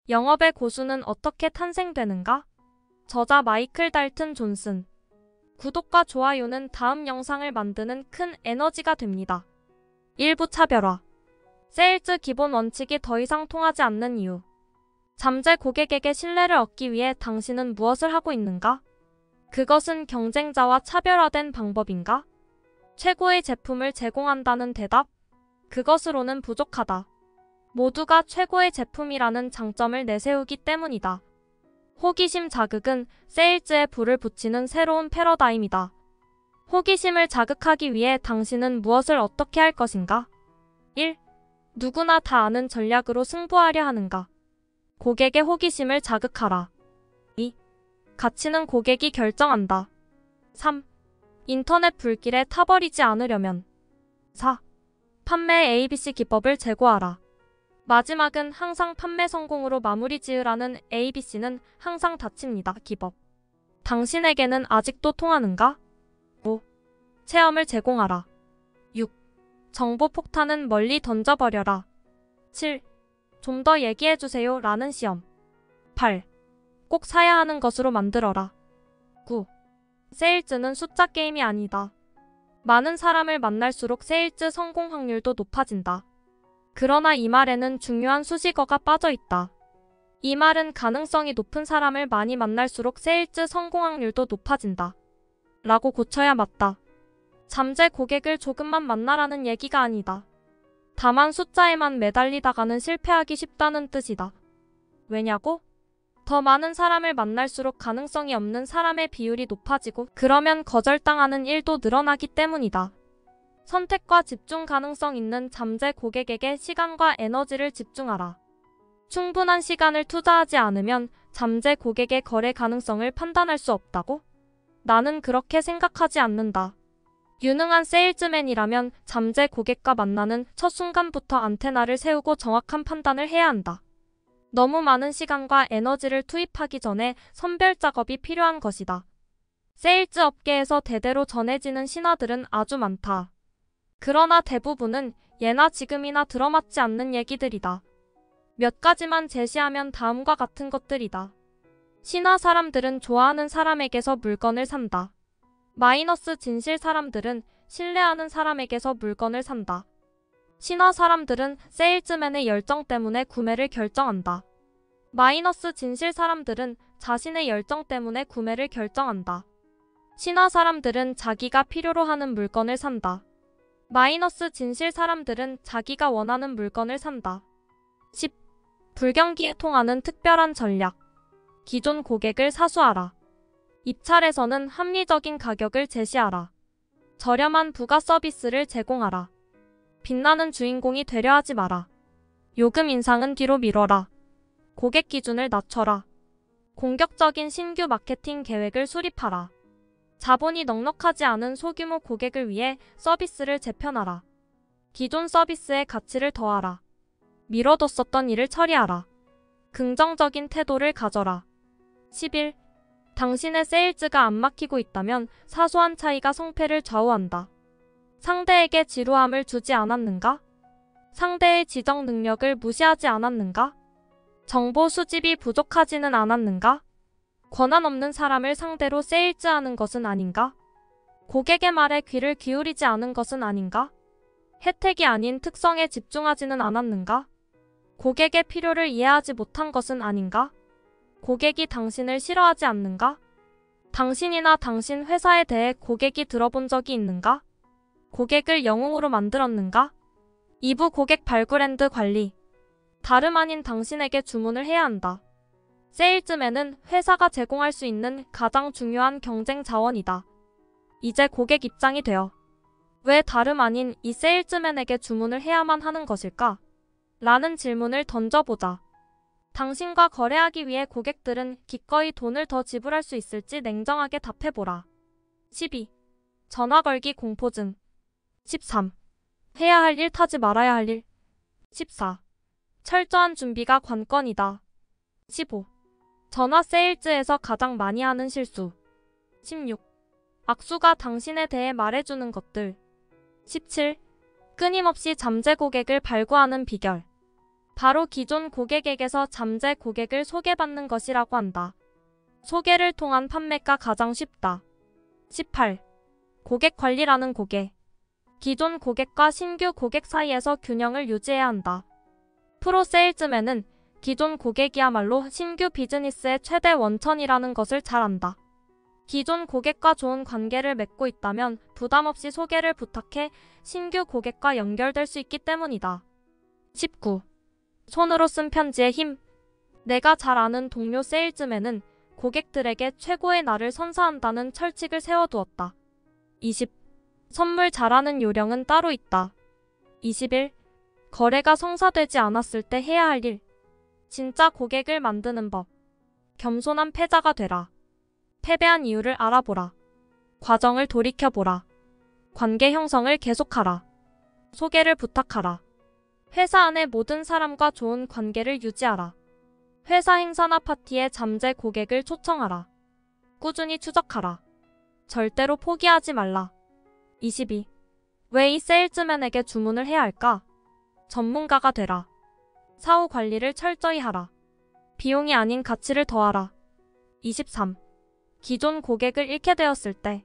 영업의 고수는 어떻게 탄생되는가? 저자 마이클 달튼 존슨. 구독과 좋아요는 다음 영상을 만드는 큰 에너지가 됩니다. 일부 차별화. 세일즈 기본 원칙이 더 이상 통하지 않는 이유. 잠재 고객에게 신뢰를 얻기 위해 당신은 무엇을 하고 있는가? 그것은 경쟁자와 차별화된 방법인가? 최고의 제품을 제공한다는 대답? 그것으로는 부족하다. 모두가 최고의 제품이라는 장점을 내세우기 때문이다. 호기심 자극은 세일즈에 불을 붙이는 새로운 패러다임이다. 호기심을 자극하기 위해 당신은 무엇을 어떻게 할 것인가? 1. 누구나 다 아는 전략으로 승부하려 하는가? 고객의 호기심을 자극하라. 2. 가치는 고객이 결정한다. 3. 인터넷 불길에 타버리지 않으려면. 4. 판매 ABC 기법을 제고하라. 마지막은 항상 판매 성공으로 마무리 지으라는 ABC는 항상 닫힙니다. 기법. 당신에게는 아직도 통하는가? 5. 체험을 제공하라. 6. 정보 폭탄은 멀리 던져버려라. 7. 좀 더 얘기해주세요 라는 시험. 8. 꼭 사야 하는 것으로 만들어라. 9. 세일즈는 숫자 게임이 아니다. 많은 사람을 만날수록 세일즈 성공 확률도 높아진다. 그러나 이 말에는 중요한 수식어가 빠져있다. 이 말은 가능성이 높은 사람을 많이 만날수록 세일즈 성공 확률도 높아진다. 라고 고쳐야 맞다. 잠재 고객을 조금만 만나라는 얘기가 아니다. 다만 숫자에만 매달리다가는 실패하기 쉽다는 뜻이다. 왜냐고? 더 많은 사람을 만날수록 가능성이 없는 사람의 비율이 높아지고 그러면 거절당하는 일도 늘어나기 때문이다. 선택과 집중 가능성 있는 잠재 고객에게 시간과 에너지를 집중하라. 충분한 시간을 투자하지 않으면 잠재 고객의 거래 가능성을 판단할 수 없다고? 나는 그렇게 생각하지 않는다. 유능한 세일즈맨이라면 잠재 고객과 만나는 첫 순간부터 안테나를 세우고 정확한 판단을 해야 한다. 너무 많은 시간과 에너지를 투입하기 전에 선별 작업이 필요한 것이다. 세일즈 업계에서 대대로 전해지는 신화들은 아주 많다. 그러나 대부분은 예나 지금이나 들어맞지 않는 얘기들이다. 몇 가지만 제시하면 다음과 같은 것들이다. 신화 사람들은 좋아하는 사람에게서 물건을 산다. 마이너스 진실 사람들은 신뢰하는 사람에게서 물건을 산다. 신화 사람들은 세일즈맨의 열정 때문에 구매를 결정한다. 마이너스 진실 사람들은 자신의 열정 때문에 구매를 결정한다. 신화 사람들은 자기가 필요로 하는 물건을 산다. 마이너스 진실 사람들은 자기가 원하는 물건을 산다. 10. 불경기에 통하는 특별한 전략. 기존 고객을 사수하라. 입찰에서는 합리적인 가격을 제시하라. 저렴한 부가 서비스를 제공하라. 빛나는 주인공이 되려 하지 마라. 요금 인상은 뒤로 미뤄라. 고객 기준을 낮춰라. 공격적인 신규 마케팅 계획을 수립하라. 자본이 넉넉하지 않은 소규모 고객을 위해 서비스를 재편하라. 기존 서비스의 가치를 더하라. 미뤄뒀었던 일을 처리하라. 긍정적인 태도를 가져라. 11. 당신의 세일즈가 안 막히고 있다면 사소한 차이가 성패를 좌우한다. 상대에게 지루함을 주지 않았는가? 상대의 지적 능력을 무시하지 않았는가? 정보 수집이 부족하지는 않았는가? 권한 없는 사람을 상대로 세일즈하는 것은 아닌가? 고객의 말에 귀를 기울이지 않은 것은 아닌가? 혜택이 아닌 특성에 집중하지는 않았는가? 고객의 필요를 이해하지 못한 것은 아닌가? 고객이 당신을 싫어하지 않는가? 당신이나 당신 회사에 대해 고객이 들어본 적이 있는가? 고객을 영웅으로 만들었는가? 2부 고객 발굴&드 관리. 다름 아닌 당신에게 주문을 해야 한다. 세일즈맨은 회사가 제공할 수 있는 가장 중요한 경쟁 자원이다. 이제 고객 입장이 되어 왜 다름 아닌 이 세일즈맨에게 주문을 해야만 하는 것일까? 라는 질문을 던져보자. 당신과 거래하기 위해 고객들은 기꺼이 돈을 더 지불할 수 있을지 냉정하게 답해보라. 12. 전화 걸기 공포증. 13. 해야 할 일 타지 말아야 할 일. 14. 철저한 준비가 관건이다. 15. 전화 세일즈에서 가장 많이 하는 실수. 16. 악수가 당신에 대해 말해주는 것들. 17. 끊임없이 잠재 고객을 발굴하는 비결. 바로 기존 고객에게서 잠재 고객을 소개받는 것이라고 한다. 소개를 통한 판매가 가장 쉽다. 18. 고객 관리라는 고객. 기존 고객과 신규 고객 사이에서 균형을 유지해야 한다. 프로 세일즈맨은 기존 고객이야말로 신규 비즈니스의 최대 원천이라는 것을 잘 안다. 기존 고객과 좋은 관계를 맺고 있다면 부담 없이 소개를 부탁해 신규 고객과 연결될 수 있기 때문이다. 19. 손으로 쓴 편지의 힘. 내가 잘 아는 동료 세일즈맨은 고객들에게 최고의 나를 선사한다는 철칙을 세워두었다. 20. 선물 잘하는 요령은 따로 있다. 21. 거래가 성사되지 않았을 때 해야 할 일. 진짜 고객을 만드는 법. 겸손한 패자가 되라. 패배한 이유를 알아보라. 과정을 돌이켜보라. 관계 형성을 계속하라. 소개를 부탁하라. 회사 안의 모든 사람과 좋은 관계를 유지하라. 회사 행사나 파티에 잠재 고객을 초청하라. 꾸준히 추적하라. 절대로 포기하지 말라. 22. 왜 이 세일즈맨에게 주문을 해야 할까? 전문가가 되라. 사후 관리를 철저히 하라. 비용이 아닌 가치를 더하라. 23. 기존 고객을 잃게 되었을 때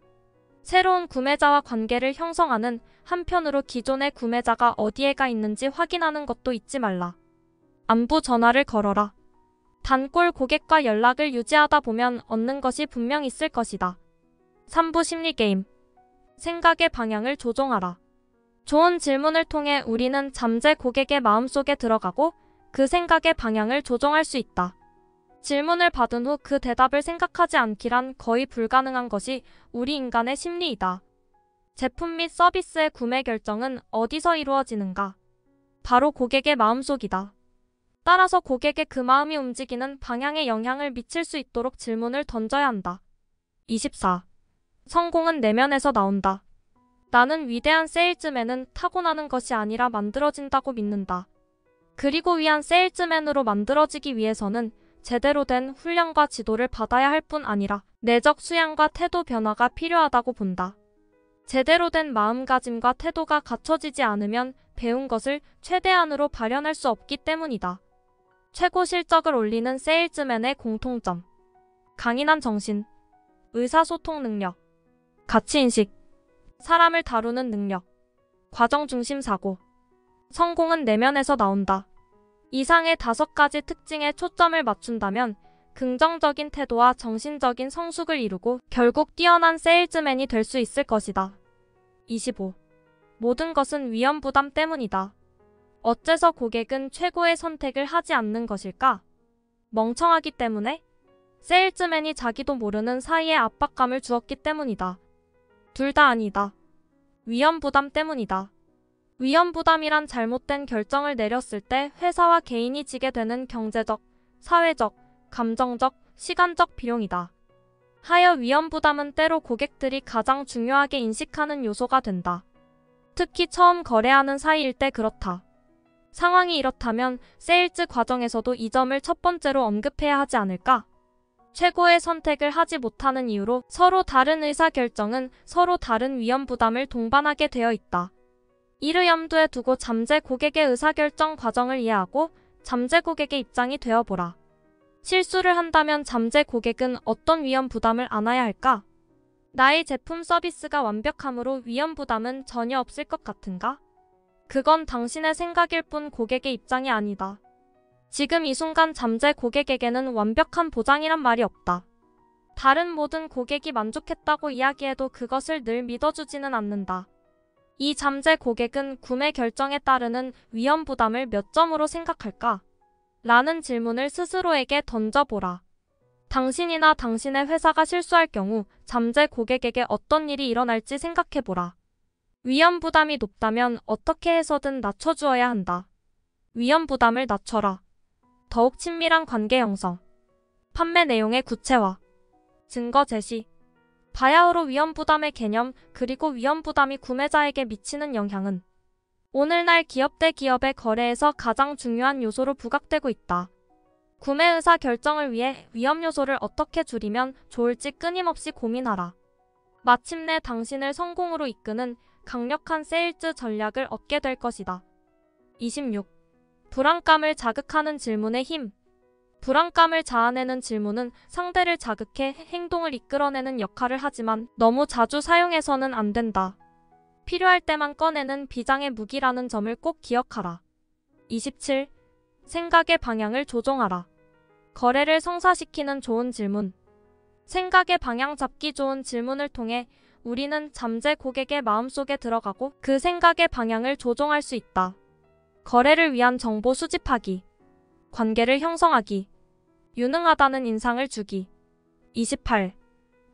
새로운 구매자와 관계를 형성하는 한편으로 기존의 구매자가 어디에 가 있는지 확인하는 것도 잊지 말라. 안부 전화를 걸어라. 단골 고객과 연락을 유지하다 보면 얻는 것이 분명 있을 것이다. 3부 심리게임. 생각의 방향을 조종하라. 좋은 질문을 통해 우리는 잠재 고객의 마음속에 들어가고 그 생각의 방향을 조종할 수 있다. 질문을 받은 후 그 대답을 생각하지 않기란 거의 불가능한 것이 우리 인간의 심리이다. 제품 및 서비스의 구매 결정은 어디서 이루어지는가? 바로 고객의 마음속이다. 따라서 고객의 그 마음이 움직이는 방향에 영향을 미칠 수 있도록 질문을 던져야 한다. 24. 성공은 내면에서 나온다. 나는 위대한 세일즈맨은 타고나는 것이 아니라 만들어진다고 믿는다. 그리고 위한 세일즈맨으로 만들어지기 위해서는 제대로 된 훈련과 지도를 받아야 할 뿐 아니라 내적 수양과 태도 변화가 필요하다고 본다. 제대로 된 마음가짐과 태도가 갖춰지지 않으면 배운 것을 최대한으로 발현할 수 없기 때문이다. 최고 실적을 올리는 세일즈맨의 공통점. 강인한 정신, 의사소통 능력, 가치인식, 사람을 다루는 능력, 과정 중심 사고. 성공은 내면에서 나온다. 이상의 5가지 특징에 초점을 맞춘다면 긍정적인 태도와 정신적인 성숙을 이루고 결국 뛰어난 세일즈맨이 될 수 있을 것이다. 25. 모든 것은 위험 부담 때문이다. 어째서 고객은 최고의 선택을 하지 않는 것일까? 멍청하기 때문에? 세일즈맨이 자기도 모르는 사이에 압박감을 주었기 때문이다. 둘 다 아니다. 위험 부담 때문이다. 위험 부담이란 잘못된 결정을 내렸을 때 회사와 개인이 지게 되는 경제적, 사회적, 감정적, 시간적 비용이다. 하여 위험 부담은 때로 고객들이 가장 중요하게 인식하는 요소가 된다. 특히 처음 거래하는 사이일 때 그렇다. 상황이 이렇다면 세일즈 과정에서도 이 점을 첫 번째로 언급해야 하지 않을까? 최고의 선택을 하지 못하는 이유로 서로 다른 의사결정은 서로 다른 위험 부담을 동반하게 되어 있다. 이를 염두에 두고 잠재 고객의 의사결정 과정을 이해하고 잠재 고객의 입장이 되어보라. 실수를 한다면 잠재 고객은 어떤 위험 부담을 안아야 할까? 나의 제품 서비스가 완벽함으로 위험 부담은 전혀 없을 것 같은가? 그건 당신의 생각일 뿐 고객의 입장이 아니다. 지금 이 순간 잠재 고객에게는 완벽한 보장이란 말이 없다. 다른 모든 고객이 만족했다고 이야기해도 그것을 늘 믿어주지는 않는다. 이 잠재 고객은 구매 결정에 따르는 위험 부담을 몇 점으로 생각할까? 라는 질문을 스스로에게 던져보라. 당신이나 당신의 회사가 실수할 경우 잠재 고객에게 어떤 일이 일어날지 생각해보라. 위험 부담이 높다면 어떻게 해서든 낮춰주어야 한다. 위험 부담을 낮춰라. 더욱 친밀한 관계 형성. 판매 내용의 구체화. 증거 제시. 바야흐로 위험 부담의 개념 그리고 위험 부담이 구매자에게 미치는 영향은 오늘날 기업 대 기업의 거래에서 가장 중요한 요소로 부각되고 있다. 구매 의사 결정을 위해 위험 요소를 어떻게 줄이면 좋을지 끊임없이 고민하라. 마침내 당신을 성공으로 이끄는 강력한 세일즈 전략을 얻게 될 것이다. 26. 불안감을 자극하는 질문의 힘. 불안감을 자아내는 질문은 상대를 자극해 행동을 이끌어내는 역할을 하지만 너무 자주 사용해서는 안 된다. 필요할 때만 꺼내는 비장의 무기라는 점을 꼭 기억하라. 27. 생각의 방향을 조종하라. 거래를 성사시키는 좋은 질문. 생각의 방향 잡기 좋은 질문을 통해 우리는 잠재 고객의 마음속에 들어가고 그 생각의 방향을 조종할 수 있다. 거래를 위한 정보 수집하기. 관계를 형성하기. 유능하다는 인상을 주기. 28.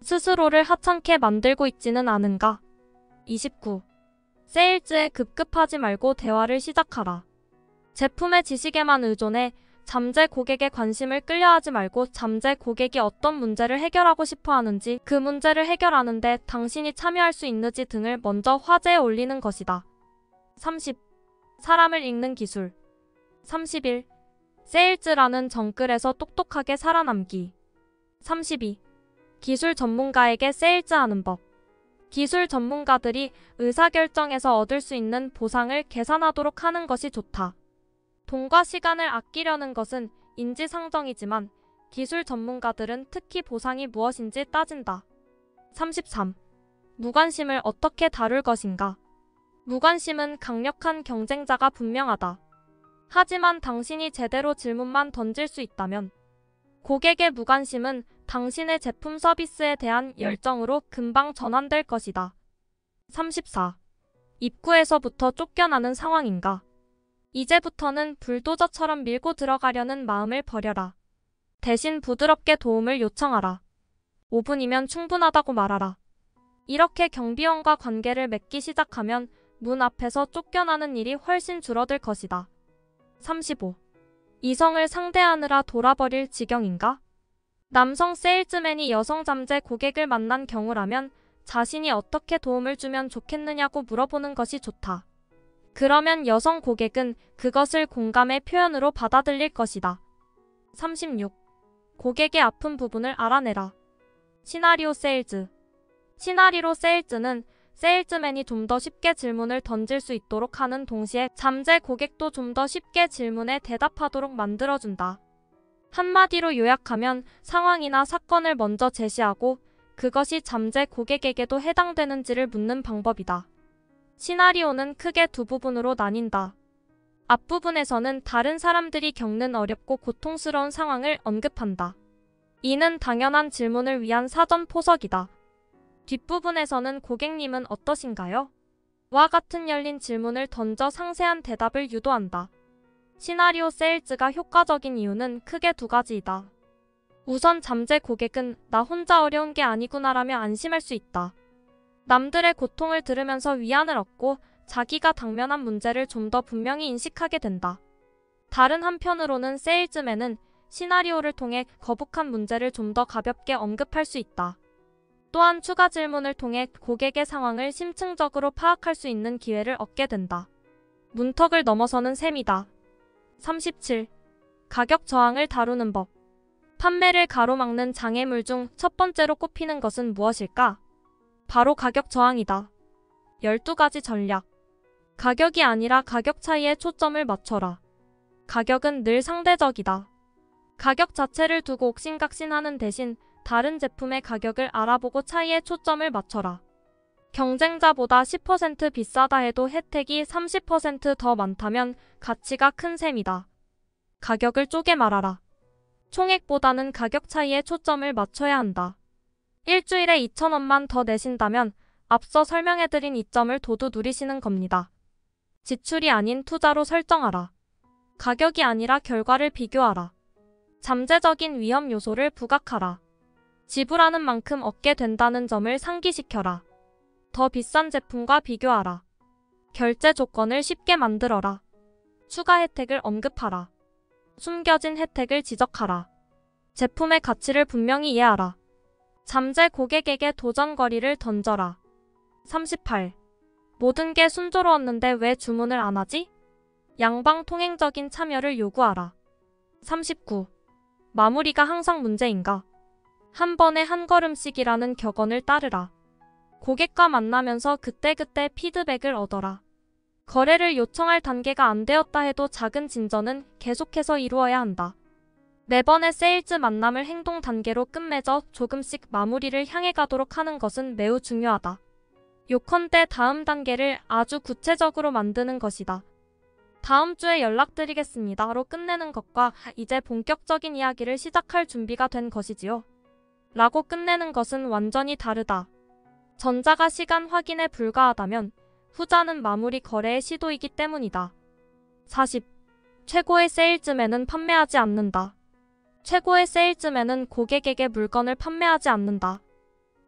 스스로를 하찮게 만들고 있지는 않은가? 29. 세일즈에 급급하지 말고 대화를 시작하라. 제품의 지식에만 의존해 잠재 고객의 관심을 끌려하지 말고 잠재 고객이 어떤 문제를 해결하고 싶어 하는지, 그 문제를 해결하는데 당신이 참여할 수 있는지 등을 먼저 화제에 올리는 것이다. 30. 사람을 읽는 기술. 31. 세일즈라는 정글에서 똑똑하게 살아남기. 32. 기술 전문가에게 세일즈하는 법. 기술 전문가들이 의사결정에서 얻을 수 있는 보상을 계산하도록 하는 것이 좋다. 돈과 시간을 아끼려는 것은 인지상정이지만 기술 전문가들은 특히 보상이 무엇인지 따진다. 33. 무관심을 어떻게 다룰 것인가? 무관심은 강력한 경쟁자가 분명하다. 하지만 당신이 제대로 질문만 던질 수 있다면 고객의 무관심은 당신의 제품 서비스에 대한 열정으로 금방 전환될 것이다. 34. 입구에서부터 쫓겨나는 상황인가? 이제부터는 불도저처럼 밀고 들어가려는 마음을 버려라. 대신 부드럽게 도움을 요청하라. 5분이면 충분하다고 말하라. 이렇게 경비원과 관계를 맺기 시작하면 문 앞에서 쫓겨나는 일이 훨씬 줄어들 것이다. 35. 이성을 상대하느라 돌아버릴 지경인가? 남성 세일즈맨이 여성 잠재 고객을 만난 경우라면 자신이 어떻게 도움을 주면 좋겠느냐고 물어보는 것이 좋다. 그러면 여성 고객은 그것을 공감의 표현으로 받아들일 것이다. 36. 고객의 아픈 부분을 알아내라. 시나리오 세일즈. 시나리오 세일즈는 세일즈맨이 좀 더 쉽게 질문을 던질 수 있도록 하는 동시에 잠재 고객도 좀 더 쉽게 질문에 대답하도록 만들어준다. 한마디로 요약하면 상황이나 사건을 먼저 제시하고 그것이 잠재 고객에게도 해당되는지를 묻는 방법이다. 시나리오는 크게 두 부분으로 나뉜다. 앞부분에서는 다른 사람들이 겪는 어렵고 고통스러운 상황을 언급한다. 이는 당연한 질문을 위한 사전 포석이다. 뒷부분에서는 고객님은 어떠신가요? 와 같은 열린 질문을 던져 상세한 대답을 유도한다. 시나리오 세일즈가 효과적인 이유는 크게 두 가지이다. 우선 잠재 고객은 나 혼자 어려운 게 아니구나라며 안심할 수 있다. 남들의 고통을 들으면서 위안을 얻고 자기가 당면한 문제를 좀 더 분명히 인식하게 된다. 다른 한편으로는 세일즈맨은 시나리오를 통해 거북한 문제를 좀 더 가볍게 언급할 수 있다. 또한 추가 질문을 통해 고객의 상황을 심층적으로 파악할 수 있는 기회를 얻게 된다. 문턱을 넘어서는 셈이다. 37. 가격 저항을 다루는 법. 판매를 가로막는 장애물 중 첫 번째로 꼽히는 것은 무엇일까? 바로 가격 저항이다. 12가지 전략. 가격이 아니라 가격 차이에 초점을 맞춰라. 가격은 늘 상대적이다. 가격 자체를 두고 옥신각신하는 대신 다른 제품의 가격을 알아보고 차이에 초점을 맞춰라. 경쟁자보다 10% 비싸다 해도 혜택이 30% 더 많다면 가치가 큰 셈이다. 가격을 쪼개 말하라. 총액보다는 가격 차이에 초점을 맞춰야 한다. 일주일에 2,000원만 더 내신다면 앞서 설명해드린 이점을 도두 누리시는 겁니다. 지출이 아닌 투자로 설정하라. 가격이 아니라 결과를 비교하라. 잠재적인 위험 요소를 부각하라. 지불하는 만큼 얻게 된다는 점을 상기시켜라. 더 비싼 제품과 비교하라. 결제 조건을 쉽게 만들어라. 추가 혜택을 언급하라. 숨겨진 혜택을 지적하라. 제품의 가치를 분명히 이해하라. 잠재 고객에게 도전거리를 던져라. 38. 모든 게 순조로웠는데 왜 주문을 안 하지? 양방 통행적인 참여를 요구하라. 39. 마무리가 항상 문제인가? 한 번에 한 걸음씩이라는 격언을 따르라. 고객과 만나면서 그때그때 피드백을 얻어라. 거래를 요청할 단계가 안 되었다 해도 작은 진전은 계속해서 이루어야 한다. 매번의 세일즈 만남을 행동 단계로 끝맺어 조금씩 마무리를 향해 가도록 하는 것은 매우 중요하다. 요컨대 다음 단계를 아주 구체적으로 만드는 것이다. 다음 주에 연락드리겠습니다로 끝내는 것과 이제 본격적인 이야기를 시작할 준비가 된 것이지요. 라고 끝내는 것은 완전히 다르다. 전자가 시간 확인에 불과하다면 후자는 마무리 거래의 시도이기 때문이다. 40. 최고의 세일즈맨은 판매하지 않는다. 최고의 세일즈맨은 고객에게 물건을 판매하지 않는다.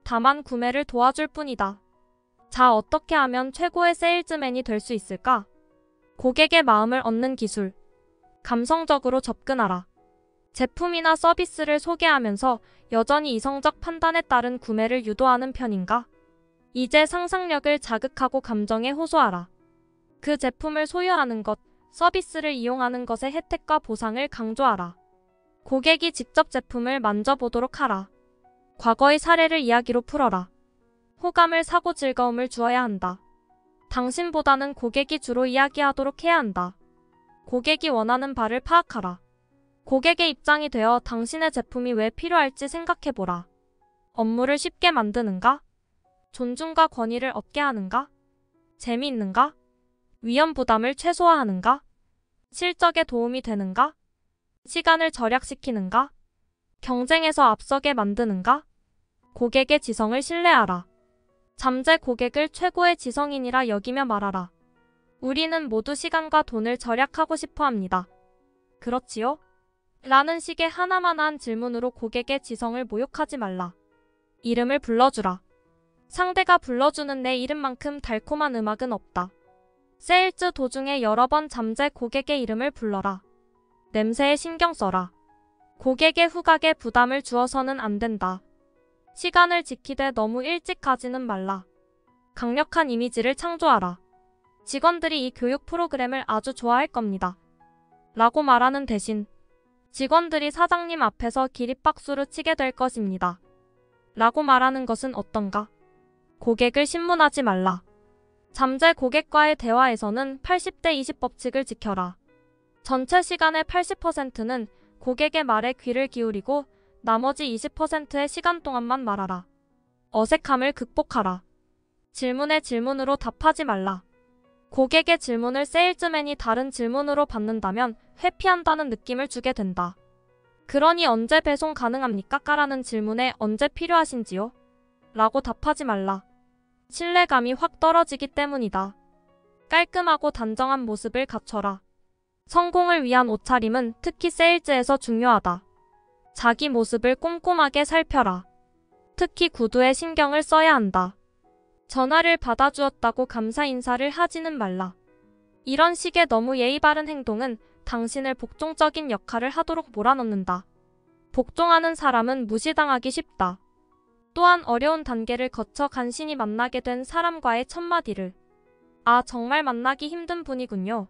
다만 구매를 도와줄 뿐이다. 자, 어떻게 하면 최고의 세일즈맨이 될 수 있을까? 고객의 마음을 얻는 기술. 감성적으로 접근하라. 제품이나 서비스를 소개하면서 여전히 이성적 판단에 따른 구매를 유도하는 편인가? 이제 상상력을 자극하고 감정에 호소하라. 그 제품을 소유하는 것, 서비스를 이용하는 것의 혜택과 보상을 강조하라. 고객이 직접 제품을 만져보도록 하라. 과거의 사례를 이야기로 풀어라. 호감을 사고 즐거움을 주어야 한다. 당신보다는 고객이 주로 이야기하도록 해야 한다. 고객이 원하는 바를 파악하라. 고객의 입장이 되어 당신의 제품이 왜 필요할지 생각해보라. 업무를 쉽게 만드는가? 존중과 권위를 얻게 하는가? 재미있는가? 위험 부담을 최소화하는가? 실적에 도움이 되는가? 시간을 절약시키는가? 경쟁에서 앞서게 만드는가? 고객의 지성을 신뢰하라. 잠재 고객을 최고의 지성인이라 여기며 말하라. 우리는 모두 시간과 돈을 절약하고 싶어 합니다. 그렇지요? 라는 식의 하나만한 질문으로 고객의 지성을 모욕하지 말라. 이름을 불러주라. 상대가 불러주는 내 이름만큼 달콤한 음악은 없다. 세일즈 도중에 여러 번 잠재 고객의 이름을 불러라. 냄새에 신경 써라. 고객의 후각에 부담을 주어서는 안 된다. 시간을 지키되 너무 일찍 가지는 말라. 강력한 이미지를 창조하라. 직원들이 이 교육 프로그램을 아주 좋아할 겁니다. 라고 말하는 대신 직원들이 사장님 앞에서 기립박수를 치게 될 것입니다. 라고 말하는 것은 어떤가? 고객을 신문하지 말라. 잠재 고객과의 대화에서는 80대 20 법칙을 지켜라. 전체 시간의 80%는 고객의 말에 귀를 기울이고 나머지 20%의 시간 동안만 말하라. 어색함을 극복하라. 질문에 질문으로 답하지 말라. 고객의 질문을 세일즈맨이 다른 질문으로 받는다면 회피한다는 느낌을 주게 된다. 그러니 언제 배송 가능합니까? 라는 질문에 언제 필요하신지요? 라고 답하지 말라. 신뢰감이 확 떨어지기 때문이다. 깔끔하고 단정한 모습을 갖춰라. 성공을 위한 옷차림은 특히 세일즈에서 중요하다. 자기 모습을 꼼꼼하게 살펴라. 특히 구두에 신경을 써야 한다. 전화를 받아주었다고 감사 인사를 하지는 말라. 이런 식의 너무 예의 바른 행동은 당신을 복종적인 역할을 하도록 몰아넣는다. 복종하는 사람은 무시당하기 쉽다. 또한 어려운 단계를 거쳐 간신히 만나게 된 사람과의 첫마디를 아, 정말 만나기 힘든 분이군요.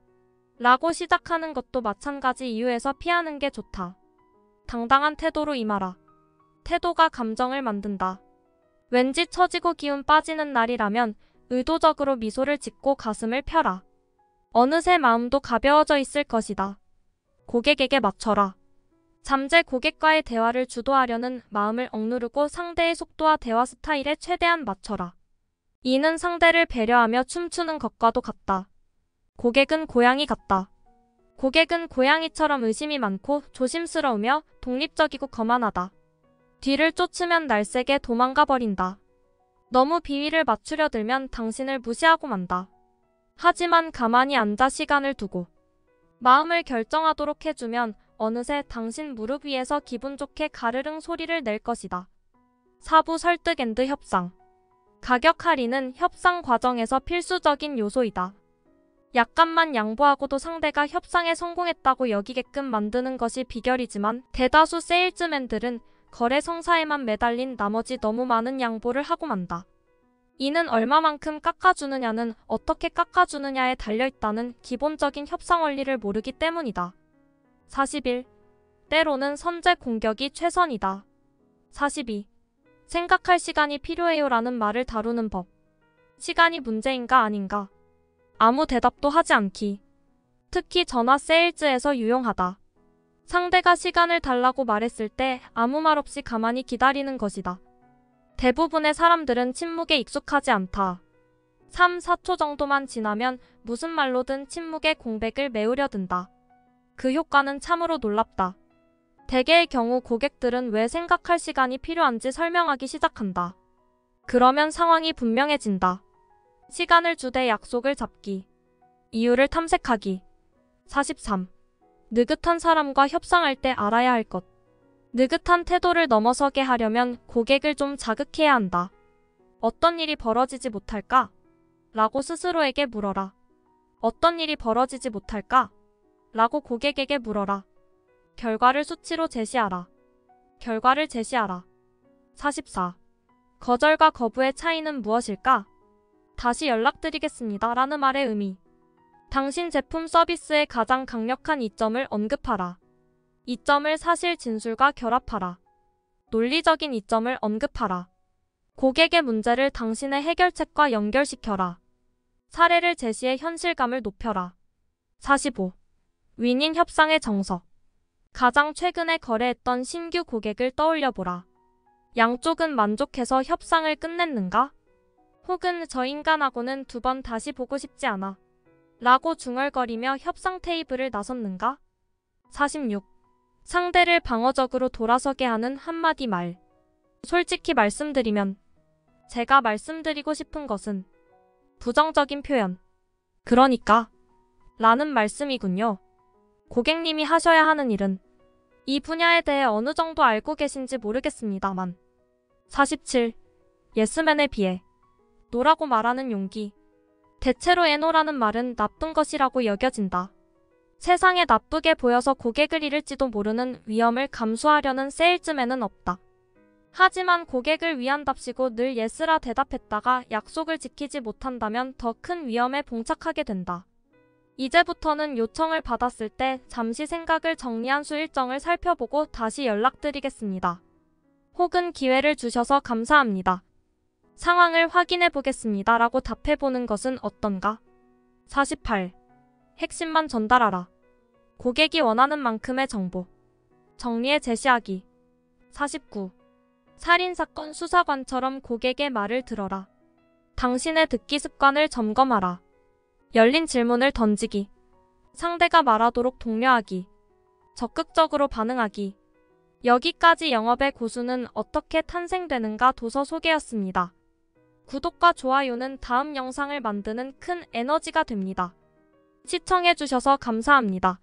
라고 시작하는 것도 마찬가지 이유에서 피하는 게 좋다. 당당한 태도로 임하라. 태도가 감정을 만든다. 왠지 처지고 기운 빠지는 날이라면 의도적으로 미소를 짓고 가슴을 펴라. 어느새 마음도 가벼워져 있을 것이다. 고객에게 맞춰라. 잠재 고객과의 대화를 주도하려는 마음을 억누르고 상대의 속도와 대화 스타일에 최대한 맞춰라. 이는 상대를 배려하며 춤추는 것과도 같다. 고객은 고양이 같다. 고객은 고양이처럼 의심이 많고 조심스러우며 독립적이고 거만하다. 뒤를 쫓으면 날쌔게 도망가 버린다. 너무 비위를 맞추려 들면 당신을 무시하고 만다. 하지만 가만히 앉아 시간을 두고 마음을 결정하도록 해주면 어느새 당신 무릎 위에서 기분 좋게 가르릉 소리를 낼 것이다. 사부 설득 앤드 협상. 가격 할인은 협상 과정에서 필수적인 요소이다. 약간만 양보하고도 상대가 협상에 성공했다고 여기게끔 만드는 것이 비결이지만 대다수 세일즈맨들은 거래 성사에만 매달린 나머지 너무 많은 양보를 하고 만다. 이는 얼마만큼 깎아주느냐는 어떻게 깎아주느냐에 달려있다는 기본적인 협상 원리를 모르기 때문이다. 41. 때로는 선제 공격이 최선이다. 42. 생각할 시간이 필요해요 라는 말을 다루는 법. 시간이 문제인가 아닌가? 아무 대답도 하지 않기. 특히 전화 세일즈에서 유용하다. 상대가 시간을 달라고 말했을 때 아무 말 없이 가만히 기다리는 것이다. 대부분의 사람들은 침묵에 익숙하지 않다. 3, 4초 정도만 지나면 무슨 말로든 침묵의 공백을 메우려 든다. 그 효과는 참으로 놀랍다. 대개의 경우 고객들은 왜 생각할 시간이 필요한지 설명하기 시작한다. 그러면 상황이 분명해진다. 시간을 주되 약속을 잡기. 이유를 탐색하기. 43. 느긋한 사람과 협상할 때 알아야 할 것. 느긋한 태도를 넘어서게 하려면 고객을 좀 자극해야 한다. 어떤 일이 벌어지지 못할까? 라고 스스로에게 물어라. 어떤 일이 벌어지지 못할까? 라고 고객에게 물어라. 결과를 수치로 제시하라. 결과를 제시하라. 44. 거절과 거부의 차이는 무엇일까? 다시 연락드리겠습니다. 라는 말의 의미. 당신 제품 서비스의 가장 강력한 이점을 언급하라. 이점을 사실 진술과 결합하라. 논리적인 이점을 언급하라. 고객의 문제를 당신의 해결책과 연결시켜라. 사례를 제시해 현실감을 높여라. 45. 윈윈 협상의 정석. 가장 최근에 거래했던 신규 고객을 떠올려보라. 양쪽은 만족해서 협상을 끝냈는가? 혹은 저 인간하고는 2번 다시 보고 싶지 않아. 라고 중얼거리며 협상 테이블을 나섰는가? 46. 상대를 방어적으로 돌아서게 하는 한마디 말. 솔직히 말씀드리면 제가 말씀드리고 싶은 것은 부정적인 표현. 그러니까 라는 말씀이군요. 고객님이 하셔야 하는 일은 이 분야에 대해 어느 정도 알고 계신지 모르겠습니다만. 47. 예스맨에 비해 노라고 말하는 용기. 대체로 에노라는 말은 나쁜 것이라고 여겨진다. 세상에 나쁘게 보여서 고객을 잃을지도 모르는 위험을 감수하려는 세일즈맨은 없다. 하지만 고객을 위한답시고 늘 예스라 대답했다가 약속을 지키지 못한다면 더 큰 위험에 봉착하게 된다. 이제부터는 요청을 받았을 때 잠시 생각을 정리한 수 일정을 살펴보고 다시 연락드리겠습니다. 혹은 기회를 주셔서 감사합니다. 상황을 확인해 보겠습니다. 라고 답해보는 것은 어떤가? 48. 핵심만 전달하라. 고객이 원하는 만큼의 정보. 정리해 제시하기. 49. 살인사건 수사관처럼 고객의 말을 들어라. 당신의 듣기 습관을 점검하라. 열린 질문을 던지기. 상대가 말하도록 독려하기. 적극적으로 반응하기. 여기까지 영업의 고수는 어떻게 탄생되는가 도서 소개였습니다. 구독과 좋아요는 다음 영상을 만드는 큰 에너지가 됩니다. 시청해주셔서 감사합니다.